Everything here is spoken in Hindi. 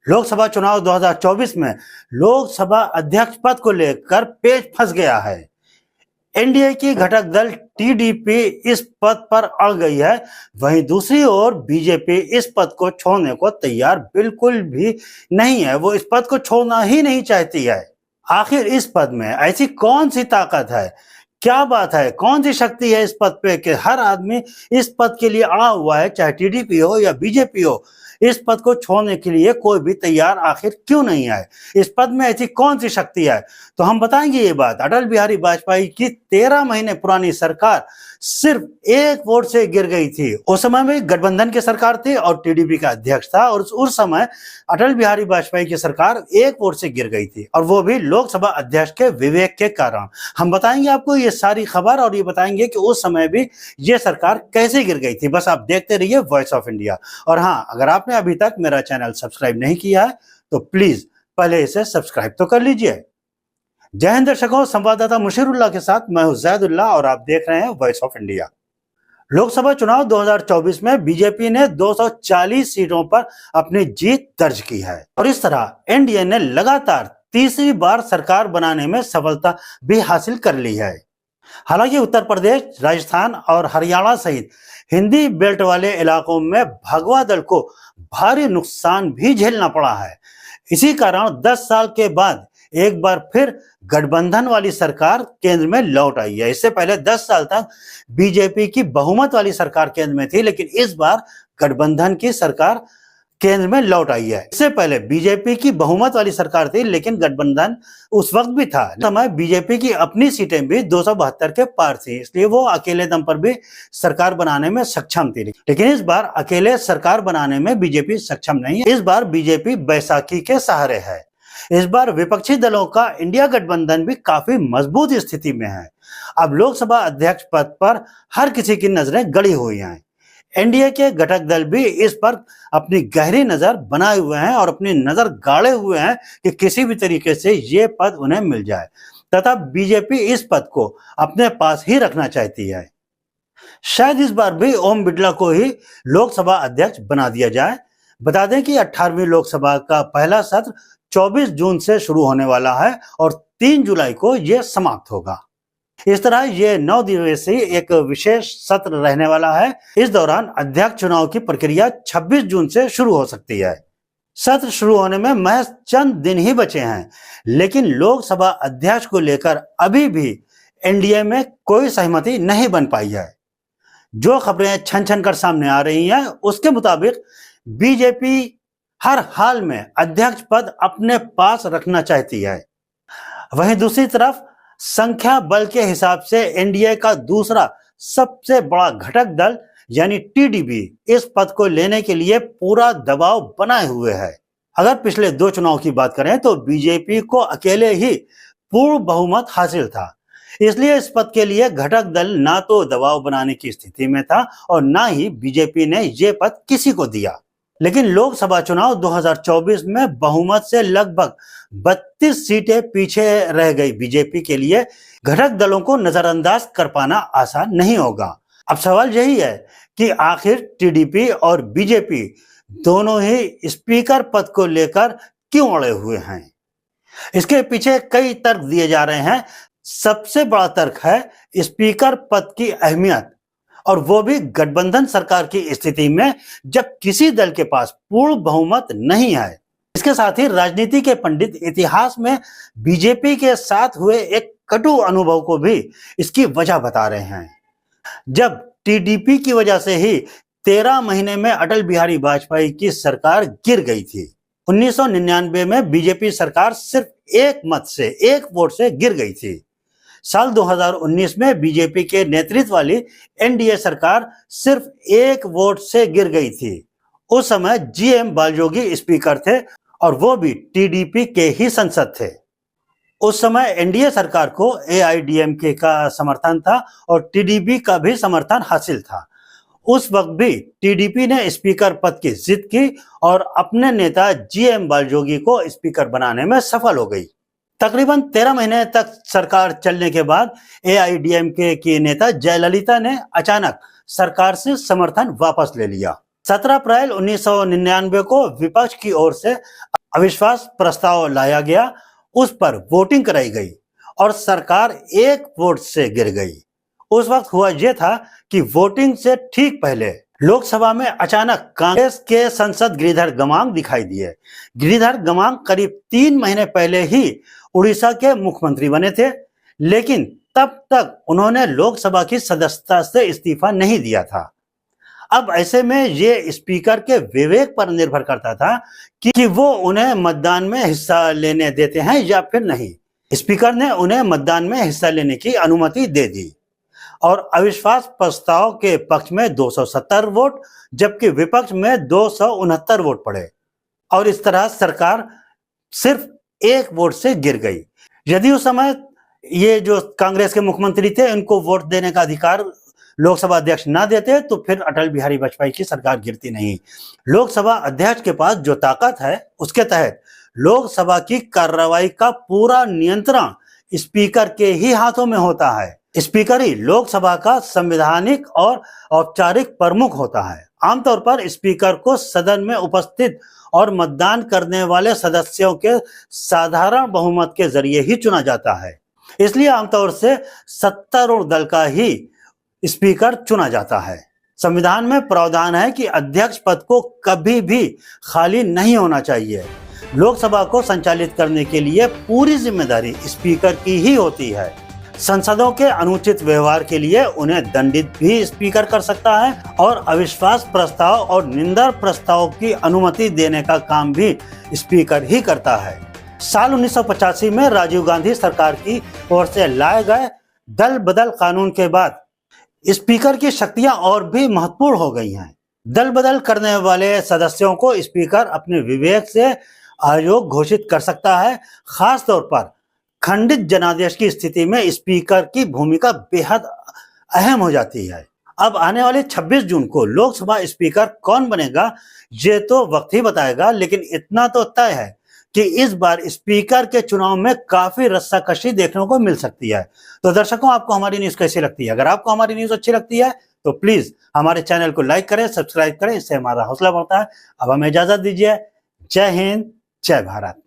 लोकसभा चुनाव 2024 में लोकसभा अध्यक्ष पद को लेकर पेच फंस गया है। एनडीए की घटक दल टीडीपी इस पद पर अड़ गई है, वहीं दूसरी ओर बीजेपी इस पद को छोड़ने को तैयार बिल्कुल भी नहीं है। वो इस पद को छोड़ना ही नहीं चाहती है। आखिर इस पद में ऐसी कौन सी ताकत है, क्या बात है, कौन सी शक्ति है इस पद पे कि हर आदमी इस पद के लिए अड़ा हुआ है, चाहे टीडीपी हो या बीजेपी हो। इस पद को छोड़ने के लिए कोई भी तैयार आखिर क्यों नहीं है? इस पद में ऐसी कौन सी शक्ति है? तो हम बताएंगे ये बात। अटल बिहारी वाजपेयी की 13 महीने पुरानी सरकार सिर्फ एक वोट से गिर गई थी। उस समय में गठबंधन की सरकार थी और टीडीपी का अध्यक्ष था, और उस समय अटल बिहारी वाजपेयी की सरकार एक वोट से गिर गई थी, और वो भी लोकसभा अध्यक्ष के विवेक के कारण। हम बताएंगे आपको ये सारी खबर, और ये बताएंगे कि उस समय भी ये सरकार कैसे गिर गई थी। बस आप देखते रहिए वॉइस ऑफ इंडिया। और हाँ, अगर आपने अभी तक मेरा चैनल सब्सक्राइब नहीं किया है तो प्लीज पहले इसे सब्सक्राइब तो कर लीजिए। जय हिंद दर्शकों, संवाददाता मुशीरुल्लाह के साथ मैं हूं जैदुल्ला और आप देख रहे हैं वॉइस ऑफ इंडिया। लोकसभा चुनाव 2024 में बीजेपी ने 240 सीटों पर अपनी जीत दर्ज की है, और इस तरह एनडीए ने लगातार तीसरी बार सरकार बनाने में सफलता भी हासिल कर ली है। हालांकि उत्तर प्रदेश, राजस्थान और हरियाणा सहित हिंदी बेल्ट वाले इलाकों में भगवा दल को भारी नुकसान भी झेलना पड़ा है। इसी कारण 10 साल के बाद एक बार फिर गठबंधन वाली सरकार केंद्र में लौट आई है। इससे पहले 10 साल तक बीजेपी की बहुमत वाली सरकार केंद्र में थी, लेकिन इस बार गठबंधन की सरकार केंद्र में लौट आई है। इससे पहले बीजेपी की बहुमत वाली सरकार थी, लेकिन गठबंधन उस वक्त भी था। समय बीजेपी की अपनी सीटें भी 272 के पार थी, इसलिए वो अकेले दम पर भी सरकार बनाने में सक्षम थी। लेकिन इस बार अकेले सरकार बनाने में बीजेपी सक्षम नहीं है। इस बार बीजेपी बैसाखी के सहारे है। इस बार विपक्षी दलों का इंडिया गठबंधन भी काफी मजबूत स्थिति में है। अब लोकसभा अध्यक्ष पद पर हर किसी की नजरें गड़ी हुई हैं। एनडीए के घटक दल भी इस पर अपनी गहरी नजर बनाए हुए हैं और अपनी नजर गाड़े हुए हैं कि किसी भी तरीके से ये पद उन्हें मिल जाए, तथा बीजेपी इस पद को अपने पास ही रखना चाहती है। शायद इस बार भी ओम बिड़ला को ही लोकसभा अध्यक्ष बना दिया जाए। बता दें कि 18वीं लोकसभा का पहला सत्र 24 जून से शुरू होने वाला है और 3 जुलाई को यह समाप्त होगा। इस तरह ये 9 दिवसीय एक विशेष सत्र रहने वाला है। इस दौरान अध्यक्ष चुनाव की प्रक्रिया 26 जून से शुरू हो सकती है। सत्र शुरू होने में महज चंद दिन ही बचे हैं, लेकिन लोकसभा अध्यक्ष को लेकर अभी भी एनडीए में कोई सहमति नहीं बन पाई है। जो खबरें छन छन कर सामने आ रही हैं, उसके मुताबिक बीजेपी हर हाल में अध्यक्ष पद अपने पास रखना चाहती है। वहीं दूसरी तरफ संख्या बल के हिसाब से एनडीए का दूसरा सबसे बड़ा घटक दल यानी टीडीपी इस पद को लेने के लिए पूरा दबाव बनाए हुए है। अगर पिछले 2 चुनाव की बात करें तो बीजेपी को अकेले ही पूर्ण बहुमत हासिल था, इसलिए इस पद के लिए घटक दल ना तो दबाव बनाने की स्थिति में था और ना ही बीजेपी ने यह पद किसी को दिया। लेकिन लोकसभा चुनाव 2024 में बहुमत से लगभग 32 सीटें पीछे रह गई बीजेपी के लिए घटक दलों को नजरअंदाज कर पाना आसान नहीं होगा। अब सवाल यही है कि आखिर टीडीपी और बीजेपी दोनों ही स्पीकर पद को लेकर क्यों अड़े हुए हैं? इसके पीछे कई तर्क दिए जा रहे हैं। सबसे बड़ा तर्क है स्पीकर पद की अहमियत, और वो भी गठबंधन सरकार की स्थिति में जब किसी दल के पास पूर्ण बहुमत नहीं है। इसके साथ ही राजनीति के पंडित इतिहास में बीजेपी के साथ हुए एक कटु अनुभव को भी इसकी वजह बता रहे हैं। जब टीडीपी की वजह से ही 13 महीने में अटल बिहारी वाजपेयी की सरकार गिर गई थी। 1999 में बीजेपी सरकार सिर्फ एक मत से, एक वोट से गिर गई थी। साल 2019 में बीजेपी के नेतृत्व वाली एनडीए सरकार सिर्फ एक वोट से गिर गई थी। उस समय जीएम बालयोगी स्पीकर थे और वो भी टीडीपी के ही सांसद थे। उस समय एनडीए सरकार को एआईडीएमके का समर्थन था और टीडीपी का भी समर्थन हासिल था। उस वक्त भी टीडीपी ने स्पीकर पद की जिद की और अपने नेता जीएम बालयोगी को स्पीकर बनाने में सफल हो गई। तकरीबन 13 महीने तक सरकार चलने के बाद एआईडीएमके की नेता जयललिता ने अचानक सरकार से समर्थन वापस ले लिया। 17 अप्रैल 1999 को विपक्ष की ओर से अविश्वास प्रस्ताव लाया गया, उस पर वोटिंग कराई गई और सरकार एक वोट से गिर गई। उस वक्त हुआ यह था कि वोटिंग से ठीक पहले लोकसभा में अचानक कांग्रेस के सांसद गिरिधर गमांग दिखाई दिए। गिरिधर गमांग करीब 3 महीने पहले ही उड़ीसा के मुख्यमंत्री बने थे, लेकिन तब तक उन्होंने लोकसभा की सदस्यता से इस्तीफा नहीं दिया था। अब ऐसे में ये स्पीकर के विवेक पर निर्भर करता था कि वो उन्हें मतदान में हिस्सा लेने देते हैं या फिर नहीं। स्पीकर ने उन्हें मतदान में हिस्सा लेने की अनुमति दे दी और अविश्वास प्रस्ताव के पक्ष में 270 वोट जबकि विपक्ष में 269 वोट पड़े और इस तरह सरकार सिर्फ एक वोट से गिर गई। यदि उस समय ये जो कांग्रेस के मुख्यमंत्री थे इनको वोट देने का अधिकार लोकसभा अध्यक्ष ना देते तो फिर अटल बिहारी वाजपेयी की सरकार गिरती नहीं। लोकसभा अध्यक्ष के पास जो ताकत है उसके तहत लोकसभा की कार्रवाई का पूरा नियंत्रण स्पीकर के ही हाथों में होता है। स्पीकर ही लोकसभा का संवैधानिक और औपचारिक प्रमुख होता है। आमतौर पर स्पीकर को सदन में उपस्थित और मतदान करने वाले सदस्यों के साधारण बहुमत के जरिए ही चुना जाता है। इसलिए आमतौर से सत्तारूढ़ दल का ही स्पीकर चुना जाता है। संविधान में प्रावधान है कि अध्यक्ष पद को कभी भी खाली नहीं होना चाहिए। लोकसभा को संचालित करने के लिए पूरी जिम्मेदारी स्पीकर की ही होती है। संसदों के अनुचित व्यवहार के लिए उन्हें दंडित भी स्पीकर कर सकता है और अविश्वास प्रस्ताव और निंदा प्रस्ताव की अनुमति देने का काम भी स्पीकर ही करता है। साल 1985 में राजीव गांधी सरकार की ओर से लाए गए दल बदल कानून के बाद स्पीकर की शक्तियां और भी महत्वपूर्ण हो गई हैं। दल बदल करने वाले सदस्यों को स्पीकर अपने विवेक से अयोग्य घोषित कर सकता है। खास तौर पर खंडित जनादेश की स्थिति में स्पीकर की भूमिका बेहद अहम हो जाती है। अब आने वाले 26 जून को लोकसभा स्पीकर कौन बनेगा ये तो वक्त ही बताएगा, लेकिन इतना तो तय है कि इस बार स्पीकर के चुनाव में काफी रस्साकशी देखने को मिल सकती है। तो दर्शकों, आपको हमारी न्यूज कैसी लगती है? अगर आपको हमारी न्यूज अच्छी लगती है तो प्लीज हमारे चैनल को लाइक करें, सब्सक्राइब करें, इससे हमारा हौसला बढ़ता है। अब हमें इजाजत दीजिए। जय हिंद, जय भारत।